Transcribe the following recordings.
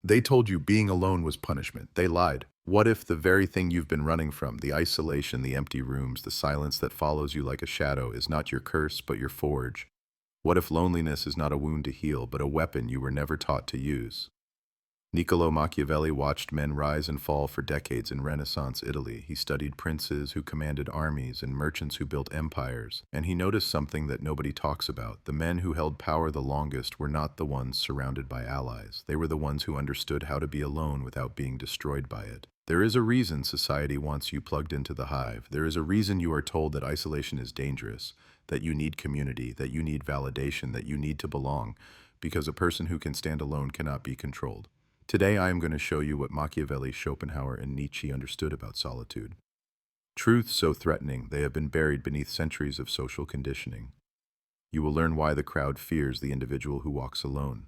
They told you being alone was punishment. They lied. What if the very thing you've been running from, the isolation, the empty rooms, the silence that follows you like a shadow, is not your curse, but your forge? What if loneliness is not a wound to heal, but a weapon you were never taught to use? Niccolo Machiavelli watched men rise and fall for decades in Renaissance Italy. He studied princes who commanded armies and merchants who built empires, and he noticed something that nobody talks about. The men who held power the longest were not the ones surrounded by allies. They were the ones who understood how to be alone without being destroyed by it. There is a reason society wants you plugged into the hive. There is a reason you are told that isolation is dangerous, that you need community, that you need validation, that you need to belong, because a person who can stand alone cannot be controlled. Today I am going to show you what Machiavelli, Schopenhauer, and Nietzsche understood about solitude. Truths so threatening they have been buried beneath centuries of social conditioning. You will learn why the crowd fears the individual who walks alone.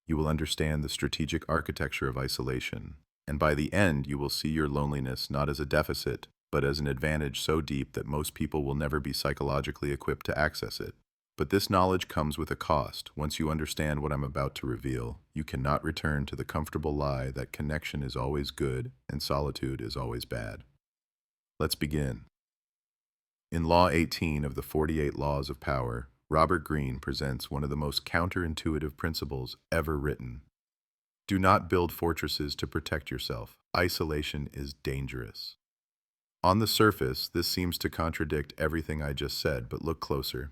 You will understand the strategic architecture of isolation, and by the end you will see your loneliness not as a deficit, but as an advantage so deep that most people will never be psychologically equipped to access it. But this knowledge comes with a cost. Once you understand what I'm about to reveal, you cannot return to the comfortable lie that connection is always good and solitude is always bad. Let's begin. In Law 18 of the 48 Laws of Power, Robert Greene presents one of the most counterintuitive principles ever written. Do not build fortresses to protect yourself. Isolation is dangerous. On the surface, this seems to contradict everything I just said, but look closer.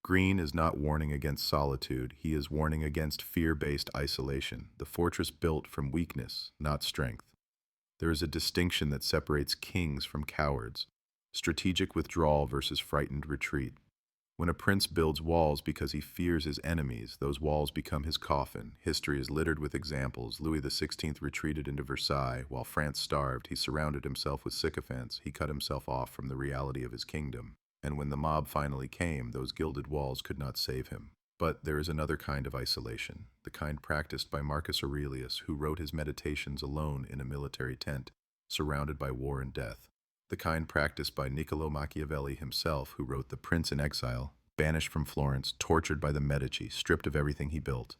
Greene is not warning against solitude, he is warning against fear-based isolation, the fortress built from weakness, not strength. There is a distinction that separates kings from cowards, strategic withdrawal versus frightened retreat. When a prince builds walls because he fears his enemies, those walls become his coffin. History is littered with examples. Louis XVI retreated into Versailles. While France starved, he surrounded himself with sycophants. He cut himself off from the reality of his kingdom. And when the mob finally came, those gilded walls could not save him. But there is another kind of isolation, the kind practiced by Marcus Aurelius, who wrote his meditations alone in a military tent, surrounded by war and death. The kind practiced by Niccolo Machiavelli himself, who wrote The Prince in Exile, banished from Florence, tortured by the Medici, stripped of everything he built.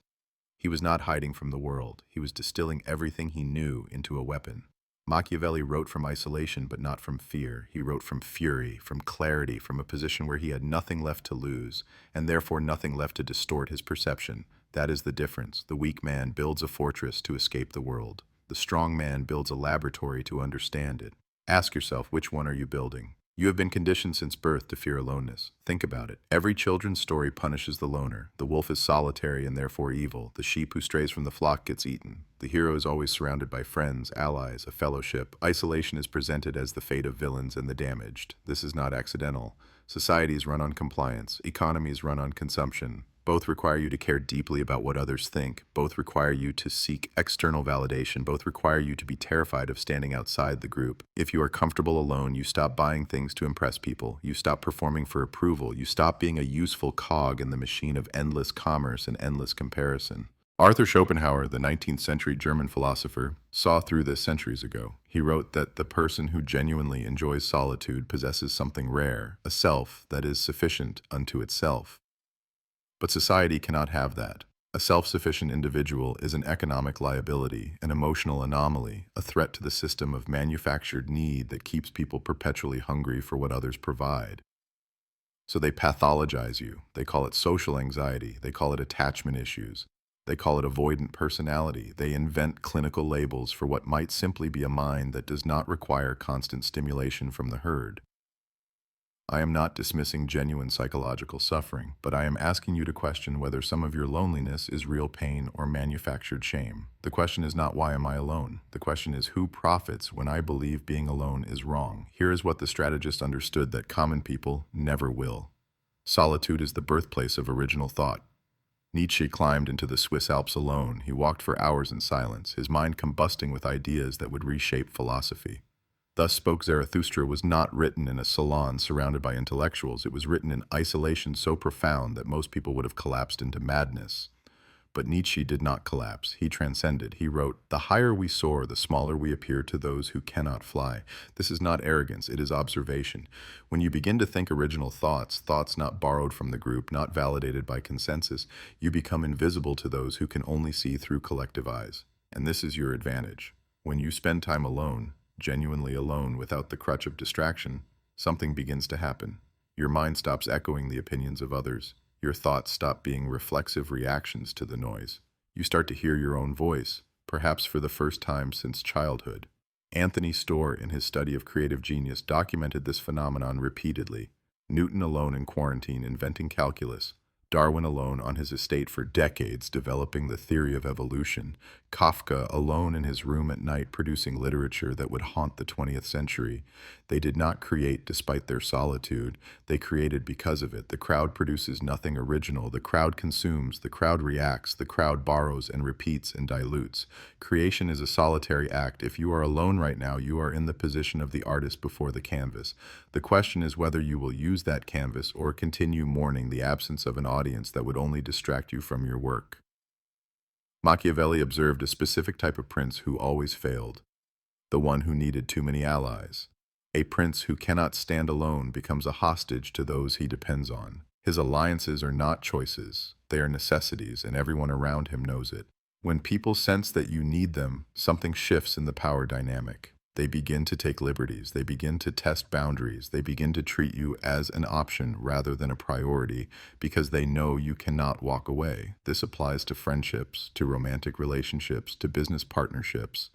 He was not hiding from the world. He was distilling everything he knew into a weapon. Machiavelli wrote from isolation, but not from fear. He wrote from fury, from clarity, from a position where he had nothing left to lose, and therefore nothing left to distort his perception. That is the difference. The weak man builds a fortress to escape the world. The strong man builds a laboratory to understand it. Ask yourself, which one are you building? You have been conditioned since birth to fear aloneness. Think about it. Every children's story punishes the loner. The wolf is solitary and therefore evil. The sheep who strays from the flock gets eaten. The hero is always surrounded by friends, allies, a fellowship. Isolation is presented as the fate of villains and the damaged. This is not accidental. Societies run on compliance. Economies run on consumption. Both require you to care deeply about what others think. Both require you to seek external validation. Both require you to be terrified of standing outside the group. If you are comfortable alone, you stop buying things to impress people. You stop performing for approval. You stop being a useful cog in the machine of endless commerce and endless comparison. Arthur Schopenhauer, the 19th century German philosopher, saw through this centuries ago. He wrote that the person who genuinely enjoys solitude possesses something rare, a self that is sufficient unto itself. But society cannot have that. A self-sufficient individual is an economic liability, an emotional anomaly, a threat to the system of manufactured need that keeps people perpetually hungry for what others provide. So they pathologize you. They call it social anxiety. They call it attachment issues. They call it avoidant personality. They invent clinical labels for what might simply be a mind that does not require constant stimulation from the herd. I am not dismissing genuine psychological suffering, but I am asking you to question whether some of your loneliness is real pain or manufactured shame. The question is not why am I alone? The question is who profits when I believe being alone is wrong? Here is what the strategist understood that common people never will. Solitude is the birthplace of original thought. Nietzsche climbed into the Swiss Alps alone. He walked for hours in silence, his mind combusting with ideas that would reshape philosophy. Thus Spoke Zarathustra was not written in a salon surrounded by intellectuals. It was written in isolation so profound that most people would have collapsed into madness. But Nietzsche did not collapse. He transcended. He wrote, "The higher we soar, the smaller we appear to those who cannot fly." This is not arrogance, it is observation. When you begin to think original thoughts, thoughts not borrowed from the group, not validated by consensus, you become invisible to those who can only see through collective eyes. And this is your advantage. When you spend time alone, genuinely alone without the crutch of distraction, something begins to happen. Your mind stops echoing the opinions of others. Your thoughts stop being reflexive reactions to the noise. You start to hear your own voice, perhaps for the first time since childhood. Anthony Storr, in his study of creative genius, documented this phenomenon repeatedly. Newton alone in quarantine inventing calculus, Darwin alone on his estate for decades developing the theory of evolution, Kafka alone in his room at night producing literature that would haunt the 20th century. They did not create despite their solitude, they created because of it. The crowd produces nothing original, the crowd consumes, the crowd reacts, the crowd borrows and repeats and dilutes. Creation is a solitary act. If you are alone right now, you are in the position of the artist before the canvas. The question is whether you will use that canvas or continue mourning the absence of an audience that would only distract you from your work. Machiavelli observed a specific type of prince who always failed, the one who needed too many allies. A prince who cannot stand alone becomes a hostage to those he depends on. His alliances are not choices, they are necessities, and everyone around him knows it. When people sense that you need them, something shifts in the power dynamic. They begin to take liberties, they begin to test boundaries, they begin to treat you as an option rather than a priority because they know you cannot walk away. This applies to friendships, to romantic relationships, to business partnerships.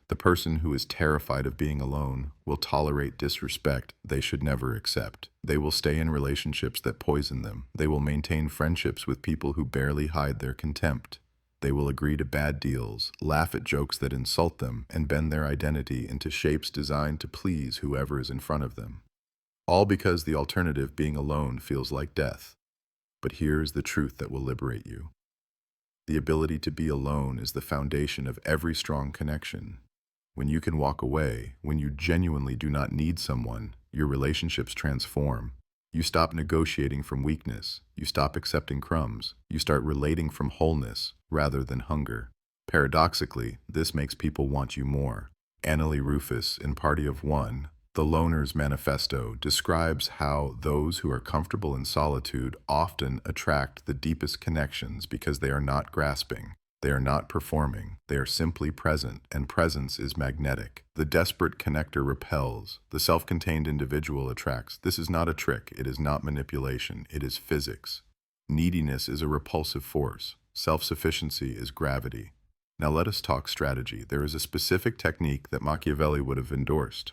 The person who is terrified of being alone will tolerate disrespect they should never accept. They will stay in relationships that poison them. They will maintain friendships with people who barely hide their contempt. They will agree to bad deals, laugh at jokes that insult them, and bend their identity into shapes designed to please whoever is in front of them. All because the alternative, being alone, feels like death. But here is the truth that will liberate you. The ability to be alone is the foundation of every strong connection. When you can walk away, when you genuinely do not need someone, your relationships transform. You stop negotiating from weakness. You stop accepting crumbs. You start relating from wholeness rather than hunger. Paradoxically, this makes people want you more. Annalee Rufus, in Party of One, The Loner's Manifesto, describes how those who are comfortable in solitude often attract the deepest connections because they are not grasping. They are not performing, they are simply present, and presence is magnetic. The desperate connector repels, the self-contained individual attracts. This is not a trick, it is not manipulation, it is physics. Neediness is a repulsive force, self-sufficiency is gravity. Now let us talk strategy. There is a specific technique that Machiavelli would have endorsed.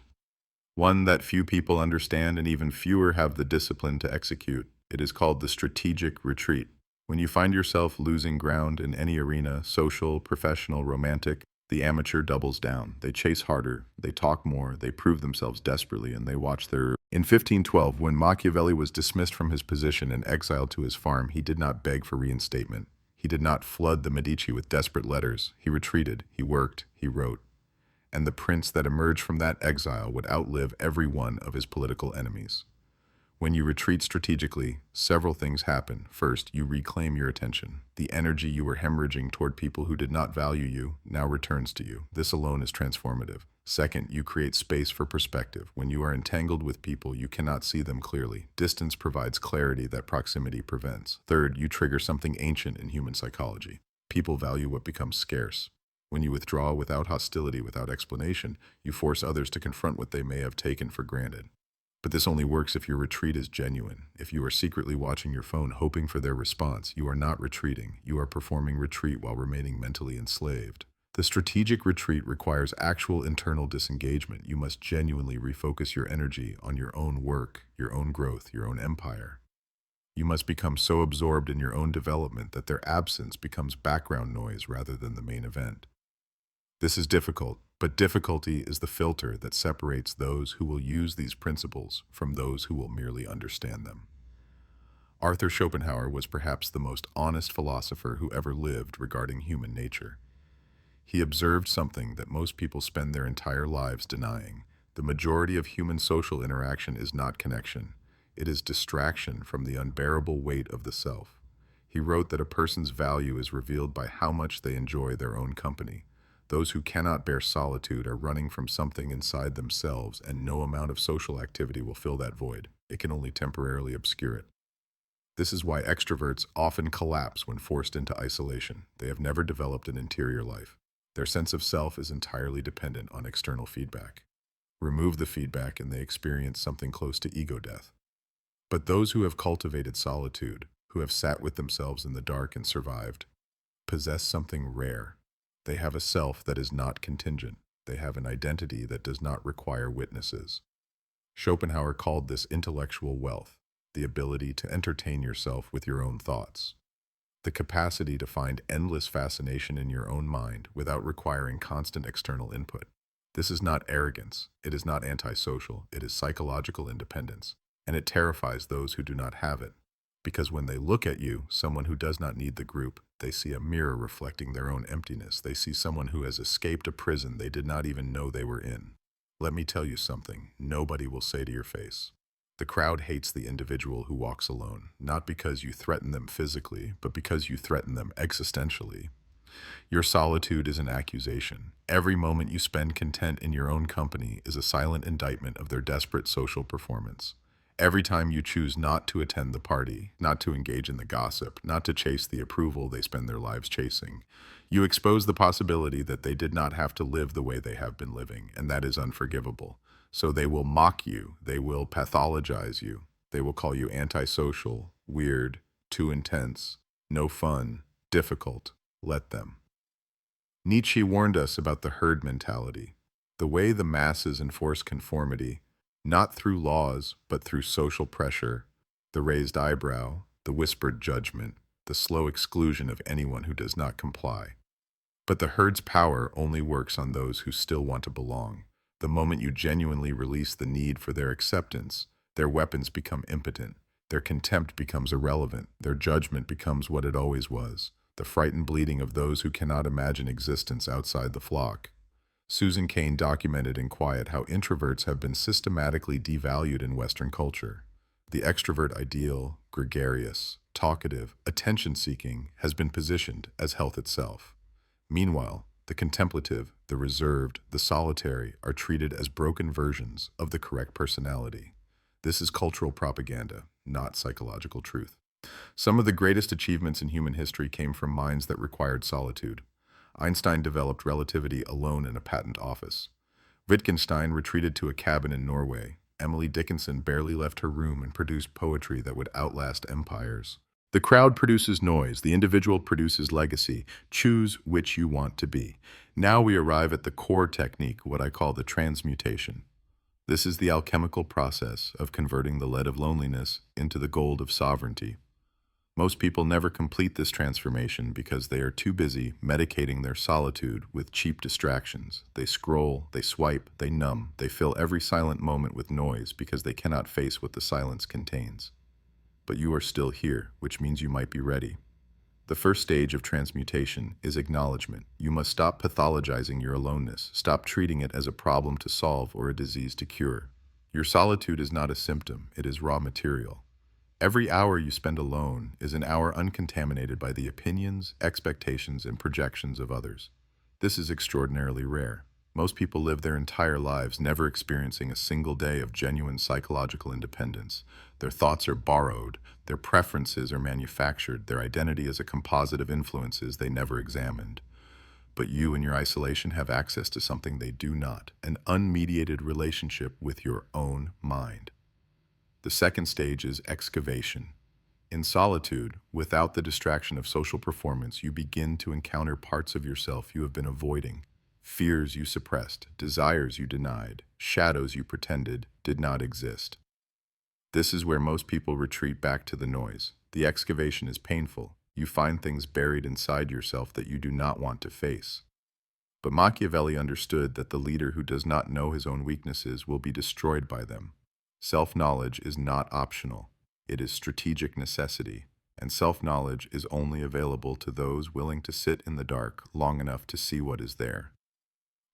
One that few people understand and even fewer have the discipline to execute. It is called the strategic retreat. When you find yourself losing ground in any arena, social, professional, romantic, the amateur doubles down. They chase harder, they talk more, they prove themselves desperately, and they watch their... In 1512, when Machiavelli was dismissed from his position and exiled to his farm, he did not beg for reinstatement. He did not flood the Medici with desperate letters. He retreated, he worked, he wrote. And the prince that emerged from that exile would outlive every one of his political enemies. When you retreat strategically, several things happen. First, you reclaim your attention. The energy you were hemorrhaging toward people who did not value you now returns to you. This alone is transformative. Second, you create space for perspective. When you are entangled with people, you cannot see them clearly. Distance provides clarity that proximity prevents. Third, you trigger something ancient in human psychology. People value what becomes scarce. When you withdraw without hostility, without explanation, you force others to confront what they may have taken for granted. But this only works if your retreat is genuine. If you are secretly watching your phone hoping for their response, you are not retreating. You are performing retreat while remaining mentally enslaved. The strategic retreat requires actual internal disengagement. You must genuinely refocus your energy on your own work, your own growth, your own empire. You must become so absorbed in your own development that their absence becomes background noise rather than the main event. This is difficult, but difficulty is the filter that separates those who will use these principles from those who will merely understand them. Arthur Schopenhauer was perhaps the most honest philosopher who ever lived regarding human nature. He observed something that most people spend their entire lives denying. The majority of human social interaction is not connection. It is distraction from the unbearable weight of the self. He wrote that a person's value is revealed by how much they enjoy their own company. Those who cannot bear solitude are running from something inside themselves, and no amount of social activity will fill that void. It can only temporarily obscure it. This is why extroverts often collapse when forced into isolation. They have never developed an interior life. Their sense of self is entirely dependent on external feedback. Remove the feedback and they experience something close to ego death. But those who have cultivated solitude, who have sat with themselves in the dark and survived, possess something rare. They have a self that is not contingent. They have an identity that does not require witnesses. Schopenhauer called this intellectual wealth, the ability to entertain yourself with your own thoughts, the capacity to find endless fascination in your own mind without requiring constant external input. This is not arrogance, it is not antisocial, it is psychological independence, and it terrifies those who do not have it. Because when they look at you, someone who does not need the group, they see a mirror reflecting their own emptiness. They see someone who has escaped a prison they did not even know they were in. Let me tell you something, nobody will say to your face. The crowd hates the individual who walks alone, not because you threaten them physically, but because you threaten them existentially. Your solitude is an accusation. Every moment you spend content in your own company is a silent indictment of their desperate social performance. Every time you choose not to attend the party, not to engage in the gossip, not to chase the approval they spend their lives chasing, you expose the possibility that they did not have to live the way they have been living, and that is unforgivable. So they will mock you, they will pathologize you, they will call you antisocial, weird, too intense, no fun, difficult. Let them. Nietzsche warned us about the herd mentality, the way the masses enforce conformity, not through laws, but through social pressure, the raised eyebrow, the whispered judgment, the slow exclusion of anyone who does not comply. But the herd's power only works on those who still want to belong. The moment you genuinely release the need for their acceptance, their weapons become impotent, their contempt becomes irrelevant, their judgment becomes what it always was, the frightened bleating of those who cannot imagine existence outside the flock. Susan Cain documented in Quiet how introverts have been systematically devalued in Western culture. The extrovert ideal, gregarious, talkative, attention-seeking, has been positioned as health itself. Meanwhile, the contemplative, the reserved, the solitary are treated as broken versions of the correct personality. This is cultural propaganda, not psychological truth. Some of the greatest achievements in human history came from minds that required solitude. Einstein developed relativity alone in a patent office. Wittgenstein retreated to a cabin in Norway. Emily Dickinson barely left her room and produced poetry that would outlast empires. The crowd produces noise, the individual produces legacy. Choose which you want to be. Now we arrive at the core technique, what I call the transmutation. This is the alchemical process of converting the lead of loneliness into the gold of sovereignty. Most people never complete this transformation because they are too busy medicating their solitude with cheap distractions. They scroll, they swipe, they numb, they fill every silent moment with noise because they cannot face what the silence contains. But you are still here, which means you might be ready. The first stage of transmutation is acknowledgement. You must stop pathologizing your aloneness, stop treating it as a problem to solve or a disease to cure. Your solitude is not a symptom, it is raw material. Every hour you spend alone is an hour uncontaminated by the opinions, expectations, and projections of others. This is extraordinarily rare. Most people live their entire lives never experiencing a single day of genuine psychological independence. Their thoughts are borrowed, their preferences are manufactured, their identity is a composite of influences they never examined. But you in your isolation have access to something they do not, an unmediated relationship with your own mind. The second stage is excavation. In solitude, without the distraction of social performance, you begin to encounter parts of yourself you have been avoiding, fears you suppressed, desires you denied, shadows you pretended did not exist. This is where most people retreat back to the noise. The excavation is painful. You find things buried inside yourself that you do not want to face. But Machiavelli understood that the leader who does not know his own weaknesses will be destroyed by them. Self-knowledge is not optional. It is strategic necessity, and self-knowledge is only available to those willing to sit in the dark long enough to see what is there.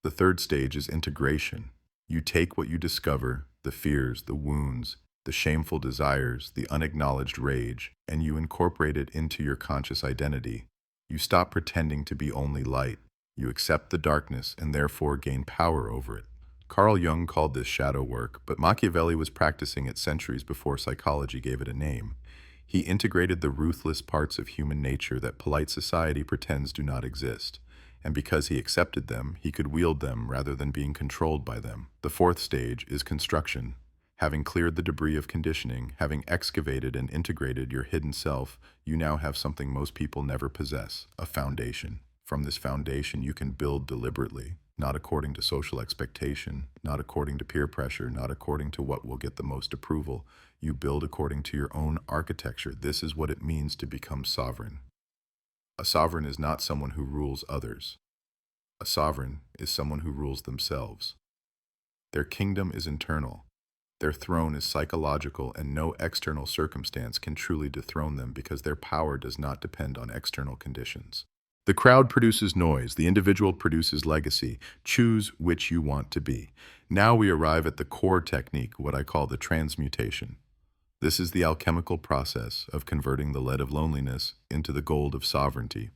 The third stage is integration. You take what you discover, the fears, the wounds, the shameful desires, the unacknowledged rage, and you incorporate it into your conscious identity. You stop pretending to be only light. You accept the darkness and therefore gain power over it. Carl Jung called this shadow work, but Machiavelli was practicing it centuries before psychology gave it a name. He integrated the ruthless parts of human nature that polite society pretends do not exist. And because he accepted them, he could wield them rather than being controlled by them. The fourth stage is construction. Having cleared the debris of conditioning, having excavated and integrated your hidden self, you now have something most people never possess, a foundation. From this foundation, you can build deliberately, not according to social expectation, not according to peer pressure, not according to what will get the most approval. You build according to your own architecture. This is what it means to become sovereign. A sovereign is not someone who rules others. A sovereign is someone who rules themselves. Their kingdom is internal. Their throne is psychological, and no external circumstance can truly dethrone them because their power does not depend on external conditions. The crowd produces noise. The individual produces legacy. Choose which you want to be. Now we arrive at the core technique, what I call the transmutation. This is the alchemical process of converting the lead of loneliness into the gold of sovereignty.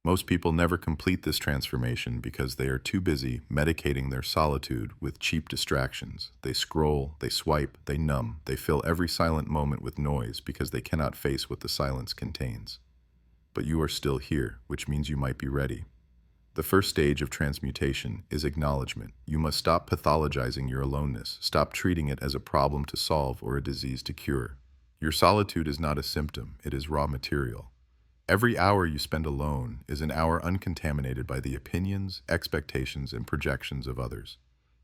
Most people never complete this transformation because they are too busy medicating their solitude with cheap distractions. They scroll, they swipe, they numb, they fill every silent moment with noise because they cannot face what the silence contains. But you are still here, which means you might be ready. The first stage of transmutation is acknowledgement. You must stop pathologizing your aloneness. Stop treating it as a problem to solve or a disease to cure. Your solitude is not a symptom, it is raw material. Every hour you spend alone is an hour uncontaminated by the opinions, expectations, and projections of others.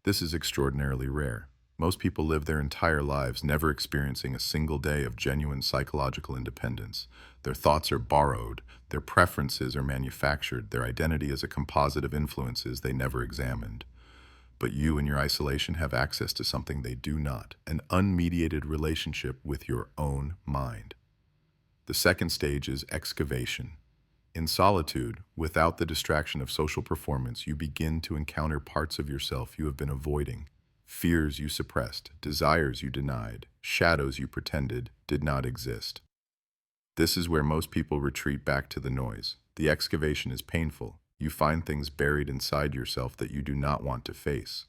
This is extraordinarily rare. Most people live their entire lives never experiencing a single day of genuine psychological independence. Their thoughts are borrowed, their preferences are manufactured, their identity is a composite of influences they never examined. But you in your isolation have access to something they do not, an unmediated relationship with your own mind. The second stage is excavation. In solitude, without the distraction of social performance, you begin to encounter parts of yourself you have been avoiding, fears you suppressed, desires you denied, shadows you pretended did not exist. This is where most people retreat back to the noise. The excavation is painful. You find things buried inside yourself that you do not want to face.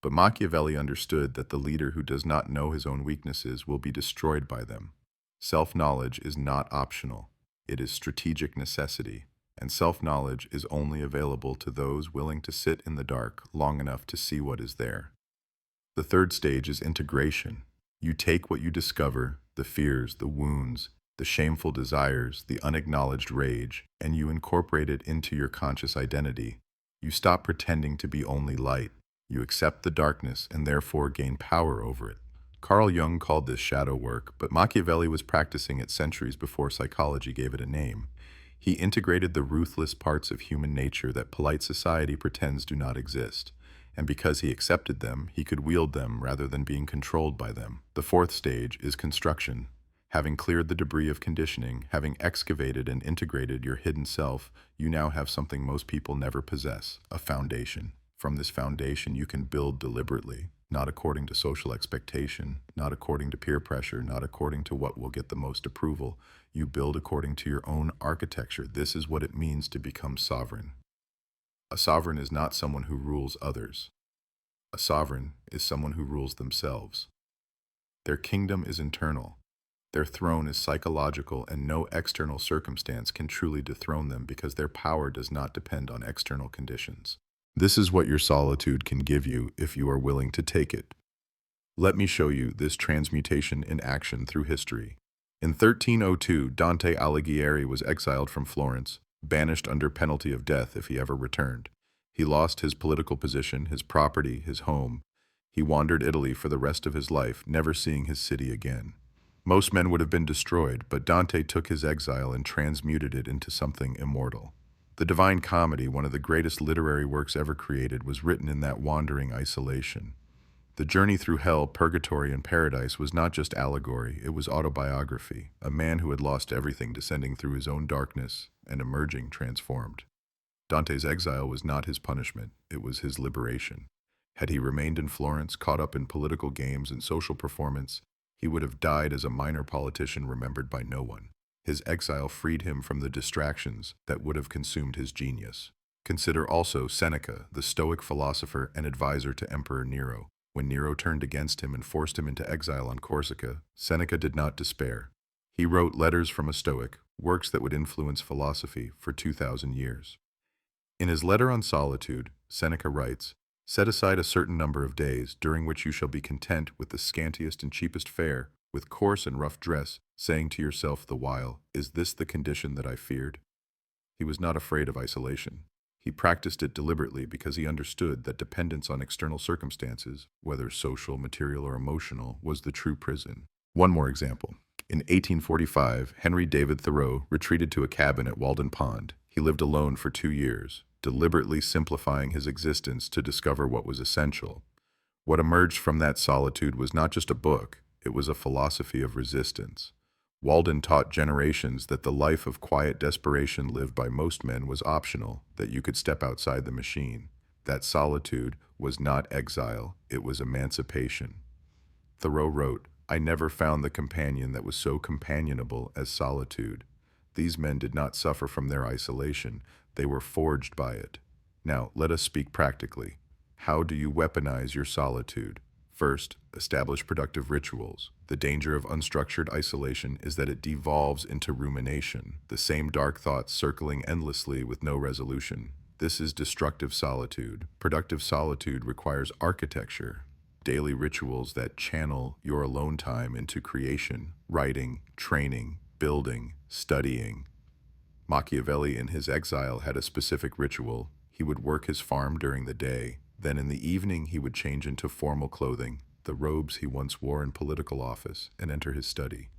But Machiavelli understood that the leader who does not know his own weaknesses will be destroyed by them. Self-knowledge is not optional. It is strategic necessity, and self-knowledge is only available to those willing to sit in the dark long enough to see what is there. The third stage is integration. You take what you discover, the fears, the wounds, the shameful desires, the unacknowledged rage, and you incorporate it into your conscious identity. You stop pretending to be only light. You accept the darkness and therefore gain power over it. Carl Jung called this shadow work, but Machiavelli was practicing it centuries before psychology gave it a name. He integrated the ruthless parts of human nature that polite society pretends do not exist. And because he accepted them, he could wield them rather than being controlled by them. The fourth stage is construction. Having cleared the debris of conditioning, having excavated and integrated your hidden self, you now have something most people never possess, a foundation. From this foundation, you can build deliberately, not according to social expectation, not according to peer pressure, not according to what will get the most approval. You build according to your own architecture. This is what it means to become sovereign. A sovereign is not someone who rules others. A sovereign is someone who rules themselves. Their kingdom is internal. Their throne is psychological, and no external circumstance can truly dethrone them because their power does not depend on external conditions. This is what your solitude can give you if you are willing to take it. Let me show you this transmutation in action through history. In 1302, Dante Alighieri was exiled from Florence, banished under penalty of death if he ever returned. He lost his political position, his property, his home. He wandered Italy for the rest of his life, never seeing his city again. Most men would have been destroyed, but Dante took his exile and transmuted it into something immortal. The Divine Comedy, one of the greatest literary works ever created, was written in that wandering isolation. The journey through hell, purgatory, and paradise was not just allegory, it was autobiography, a man who had lost everything descending through his own darkness and emerging transformed. Dante's exile was not his punishment, it was his liberation. Had he remained in Florence, caught up in political games and social performance, he would have died as a minor politician remembered by no one. His exile freed him from the distractions that would have consumed his genius. Consider also Seneca, the Stoic philosopher and advisor to Emperor Nero. When Nero turned against him and forced him into exile on Corsica, Seneca did not despair. He wrote Letters from a Stoic, works that would influence philosophy for 2,000 years. In his letter on solitude, Seneca writes, "Set aside a certain number of days, during which you shall be content with the scantiest and cheapest fare, with coarse and rough dress, saying to yourself the while, 'Is this the condition that I feared?'" He was not afraid of isolation. He practiced it deliberately because he understood that dependence on external circumstances, whether social, material, or emotional, was the true prison. One more example. In 1845, Henry David Thoreau retreated to a cabin at Walden Pond. He lived alone for 2 years, deliberately simplifying his existence to discover what was essential. What emerged from that solitude was not just a book, it was a philosophy of resistance. Walden taught generations that the life of quiet desperation lived by most men was optional, that you could step outside the machine. That solitude was not exile, it was emancipation. Thoreau wrote, "I never found the companion that was so companionable as solitude." These men did not suffer from their isolation, they were forged by it. Now, let us speak practically. How do you weaponize your solitude? First, establish productive rituals. The danger of unstructured isolation is that it devolves into rumination, the same dark thoughts circling endlessly with no resolution. This is destructive solitude. Productive solitude requires architecture, daily rituals that channel your alone time into creation, writing, training, building, studying. Machiavelli in his exile had a specific ritual. He would work his farm during the day. Then in the evening he would change into formal clothing, the robes he once wore in political office, and enter his study.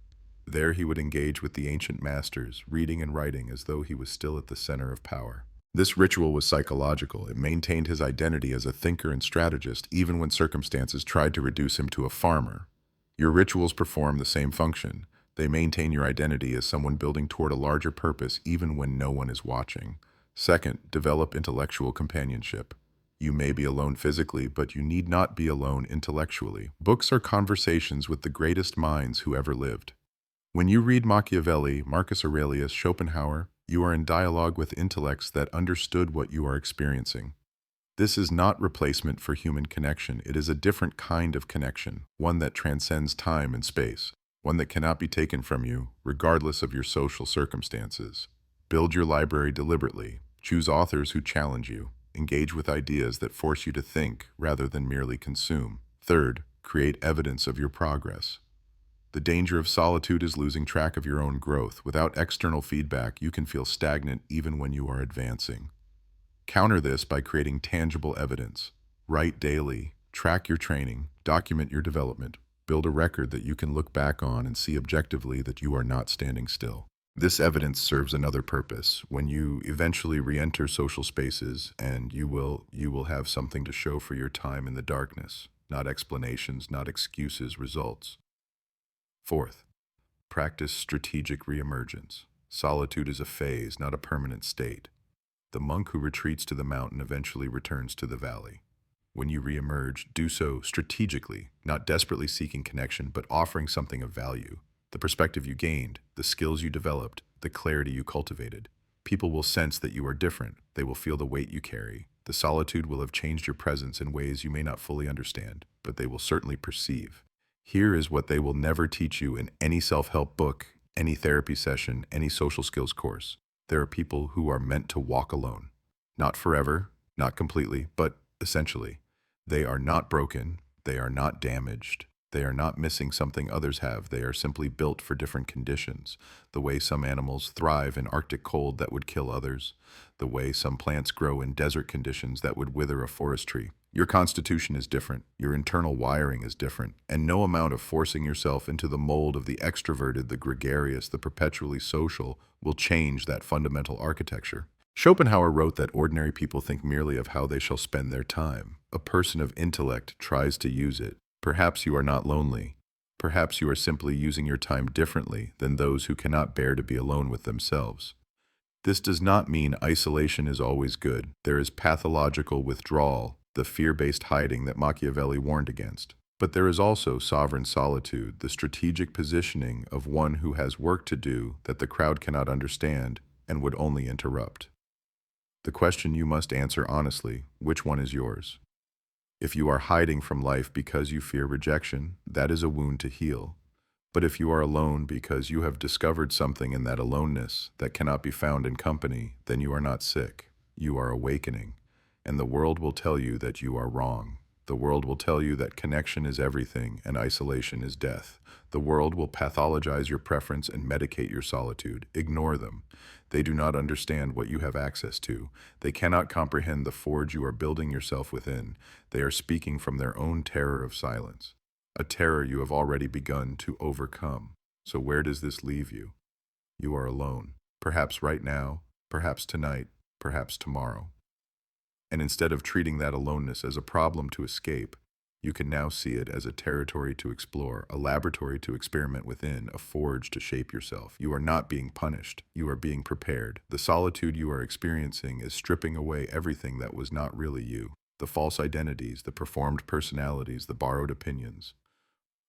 There he would engage with the ancient masters, reading and writing as though he was still at the center of power. This ritual was psychological. It maintained his identity as a thinker and strategist, even when circumstances tried to reduce him to a farmer. Your rituals perform the same function. They maintain your identity as someone building toward a larger purpose, even when no one is watching. Second, develop intellectual companionship. You may be alone physically, but you need not be alone intellectually. Books are conversations with the greatest minds who ever lived. When you read Machiavelli, Marcus Aurelius, Schopenhauer, you are in dialogue with intellects that understood what you are experiencing. This is not replacement for human connection. It is a different kind of connection, one that transcends time and space, one that cannot be taken from you, regardless of your social circumstances. Build your library deliberately. Choose authors who challenge you. Engage with ideas that force you to think rather than merely consume. Third, create evidence of your progress. The danger of solitude is losing track of your own growth. Without external feedback, you can feel stagnant even when you are advancing. Counter this by creating tangible evidence. Write daily, track your training, document your development, build a record that you can look back on and see objectively that you are not standing still. This evidence serves another purpose. When you eventually re-enter social spaces, and you will have something to show for your time in the darkness, not explanations, not excuses, results. Fourth, practice strategic reemergence. Solitude is a phase, not a permanent state. The monk who retreats to the mountain eventually returns to the valley. When you reemerge, do so strategically, not desperately seeking connection, but offering something of value. The perspective you gained, the skills you developed, the clarity you cultivated. People will sense that you are different. They will feel the weight you carry. The solitude will have changed your presence in ways you may not fully understand, but they will certainly perceive. Here is what they will never teach you in any self-help book, any therapy session, any social skills course. There are people who are meant to walk alone. Not forever, not completely, but essentially. They are not broken. They are not damaged. They are not missing something others have. They are simply built for different conditions. The way some animals thrive in Arctic cold that would kill others. The way some plants grow in desert conditions that would wither a forest tree. Your constitution is different. Your internal wiring is different. And no amount of forcing yourself into the mold of the extroverted, the gregarious, the perpetually social will change that fundamental architecture. Schopenhauer wrote that ordinary people think merely of how they shall spend their time. A person of intellect tries to use it. Perhaps you are not lonely. Perhaps you are simply using your time differently than those who cannot bear to be alone with themselves. This does not mean isolation is always good. There is pathological withdrawal, the fear-based hiding that Machiavelli warned against. But there is also sovereign solitude, the strategic positioning of one who has work to do that the crowd cannot understand and would only interrupt. The question you must answer honestly, which one is yours? If you are hiding from life because you fear rejection, that is a wound to heal. But if you are alone because you have discovered something in that aloneness that cannot be found in company, then you are not sick. you are awakening, and the world will tell you that you are wrong. The world will tell you that connection is everything and isolation is death. The world will pathologize your preference and medicate your solitude. Ignore them. They do not understand what you have access to. They cannot comprehend the forge you are building yourself within. They are speaking from their own terror of silence, a terror you have already begun to overcome. So where does this leave you? You are alone. Perhaps right now, perhaps tonight, perhaps tomorrow. And instead of treating that aloneness as a problem to escape, you can now see it as a territory to explore, a laboratory to experiment within, a forge to shape yourself. You are not being punished. You are being prepared. The solitude you are experiencing is stripping away everything that was not really you. The false identities, the performed personalities, the borrowed opinions.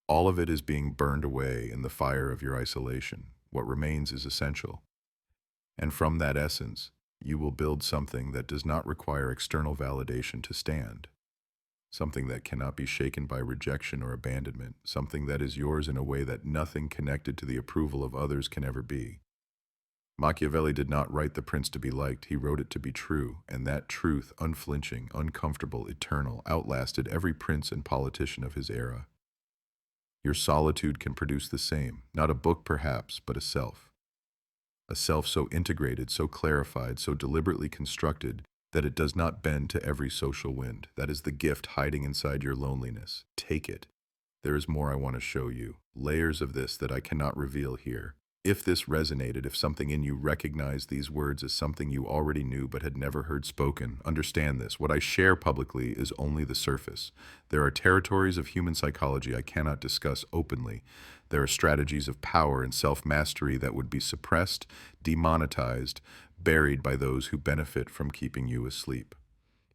All of it is being burned away in the fire of your isolation. What remains is essential. And from that essence, you will build something that does not require external validation to stand. Something that cannot be shaken by rejection or abandonment. Something that is yours in a way that nothing connected to the approval of others can ever be. Machiavelli did not write The Prince to be liked, he wrote it to be true, and that truth, unflinching, uncomfortable, eternal, outlasted every prince and politician of his era. Your solitude can produce the same, not a book perhaps, but a self. A self so integrated, so clarified, so deliberately constructed that it does not bend to every social wind. That is the gift hiding inside your loneliness. Take it. There is more I want to show you, layers of this that I cannot reveal here. If this resonated, if something in you recognized these words as something you already knew but had never heard spoken, understand this. What I share publicly is only the surface. There are territories of human psychology I cannot discuss openly. There are strategies of power and self-mastery that would be suppressed, demonetized, buried by those who benefit from keeping you asleep.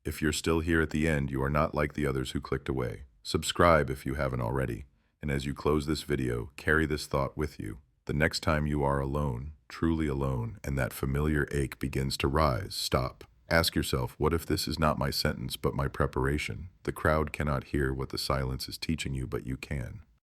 If you're still here at the end, you are not like the others who clicked away. Subscribe if you haven't already. And as you close this video, carry this thought with you. The next time you are alone, truly alone, and that familiar ache begins to rise, stop. Ask yourself, what if this is not my sentence but my preparation? The crowd cannot hear what the silence is teaching you, but you can.